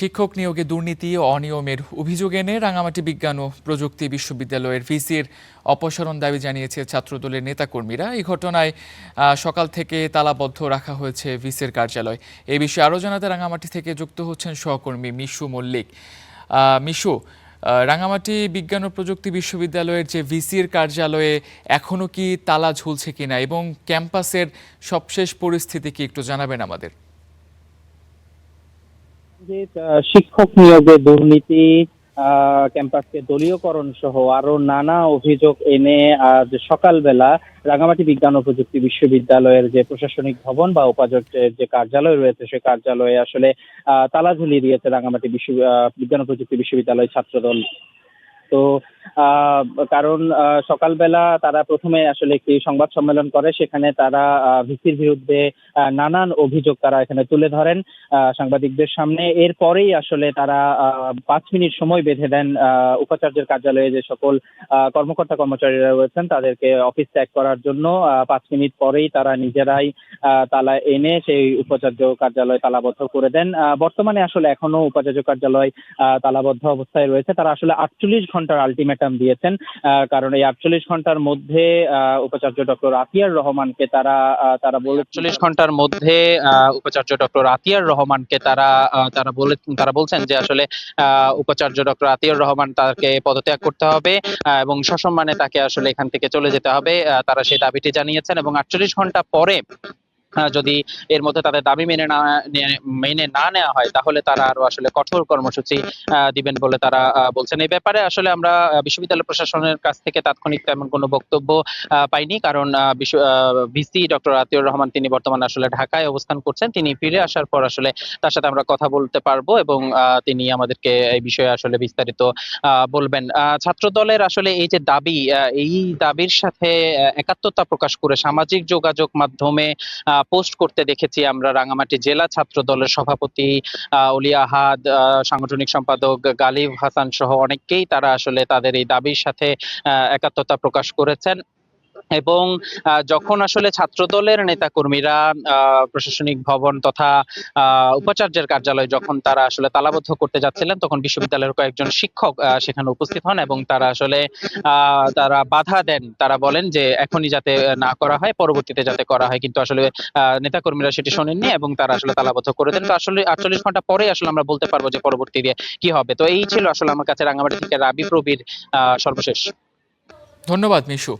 শিক্ষক নিয়োগে দুর্নীতি ও অনিয়মের অভিযোগ এনে রাঙামাটি বিজ্ঞান ও প্রযুক্তি বিশ্ববিদ্যালয়ের ভিসির অপসারণ দাবি জানিয়েছে ছাত্রদলের নেতাকর্মীরা। এই ঘটনায় সকাল থেকে তালাবদ্ধ রাখা হয়েছে ভিসির কার্যালয়। এই বিষয়ে আরও জানাতে রাঙামাটি থেকে যুক্ত হচ্ছেন সহকর্মী মিশু মল্লিক। মিশু, রাঙামাটি বিজ্ঞান ও প্রযুক্তি বিশ্ববিদ্যালয়ের যে ভিসির কার্যালয়ে এখনো কি তালা ঝুলছে কিনা এবং ক্যাম্পাসের সবশেষ পরিস্থিতি কি একটু জানাবেন আমাদের? যে শিক্ষক নিয়োগে দুর্নীতি, ক্যাম্পাসকে দলীয়করণ সহ আরো নানা অভিযোগ এনে আজ সকালবেলা রাঙামাটি বিজ্ঞান ও প্রযুক্তি বিশ্ববিদ্যালয়ের যে প্রশাসনিক ভবন বা উপাচার্যের যে কার্যালয় রয়েছে সে কার্যালয়ে আসলে তালা ঝুলিয়ে দিয়েছে রাঙামাটি বিজ্ঞান ও প্রযুক্তি বিশ্ববিদ্যালয় ছাত্রদল। তো কারণ সকালবেলা তারা প্রথমে আসলে একটি সংবাদ সম্মেলন করে, সেখানে তারা ভিসির বিরুদ্ধে নানান অভিযোগ তারা এখানে তুলে ধরেন সাংবাদিকদের সামনে। এরপরেই আসলে তারা 5 মিনিট সময় বেঁধে দেন উপাচার্যের কার্যালয়ে যে সকল কর্মকর্তা কর্মচারীরা রয়েছেন তাদেরকে অফিস ত্যাগ করার জন্য। 5 মিনিট পরেই তারা নিজেরাই তালা এনে সেই উপাচার্য কার্যালয় তালাবদ্ধ করে দেন। বর্তমানে আসলে এখনো উপাচার্য কার্যালয় তালাবদ্ধ অবস্থায় রয়েছে। তারা আসলে 48 ঘন্টার আলটিমেটাম দিয়েছেন, কারণ এই 48 ঘন্টার মধ্যে উপাচার্য ডক্টর আতিয়ার রহমানকে তারা বলে 48 ঘন্টার মধ্যে উপাচার্য ডক্টর আতিয়ার রহমানকে তারা বলছেন যে আসলে উপাচার্য ডক্টর আতিয়ার রহমান তাকে পদত্যাগ করতে হবে এবং সসম্মানে তাকে আসলে এখান থেকে চলে যেতে হবে। তারা সেই দাবিটি জানিয়েছেন এবং 48 ঘন্টা পরে যদি এর মধ্যে তাদের দাবি মেনে না নেওয়া হয় তাহলে তারা আরো আসলে কঠোর কর্মসূচি দিবেন বলে তারা বলছেন। এই ব্যাপারে আসলে আমরা বিশ্ববিদ্যালয় প্রশাসনের কাছ থেকে তাৎক্ষণিক তেমন কোনো বক্তব্য পাইনি, কারণ ভিসি ডক্টর আতিউর রহমান তিনি বর্তমানে আসলে ঢাকায় অবস্থান করছেন। তিনি ফিরে আসার পর আসলে তার সাথে আমরা কথা বলতে পারবো এবং তিনি আমাদেরকে এই বিষয়ে আসলে বিস্তারিত বলবেন। ছাত্র দলের আসলে এই যে দাবি, এই দাবির সাথে একাত্মতা প্রকাশ করে সামাজিক যোগাযোগ মাধ্যমে পোস্ট করতে দেখেছি আমরা রাঙামাটি জেলা ছাত্র দলের সভাপতি অলি আহাদ, সাংগঠনিক সম্পাদক গালিব হাসান সহ অনেকেই তারা আসলে তাদের এই দাবির সাথে একাত্মতা প্রকাশ করেছেন। এবং যখন আসলে ছাত্র দলের নেতাকর্মীরা প্রশাসনিক ভবন তথা উপাচার্যের কার্যালয় যখন তারা আসলে তালাবদ্ধ করতে যাচ্ছিলেন তখন বিশ্ববিদ্যালয়ের কয়েকজন শিক্ষক সেখানে উপস্থিত হন এবং তারা আসলে তারা বাধা দেন। তারা বলেন যে এখনই যাতে না করা হয়, পরবর্তীতে যাতে করা হয়, কিন্তু আসলে নেতাকর্মীরা সেটি শোনেননি এবং তারা আসলে তালাবদ্ধ করে দেন। তো আসলে 48 ঘন্টা পরে আসলে আমরা বলতে পারবো যে পরবর্তীতে কি হবে। তো এই ছিল আসলে আমার কাছে রাঙামাটি থেকে রাবি প্রবীর সর্বশেষ। ধন্যবাদ মিশু।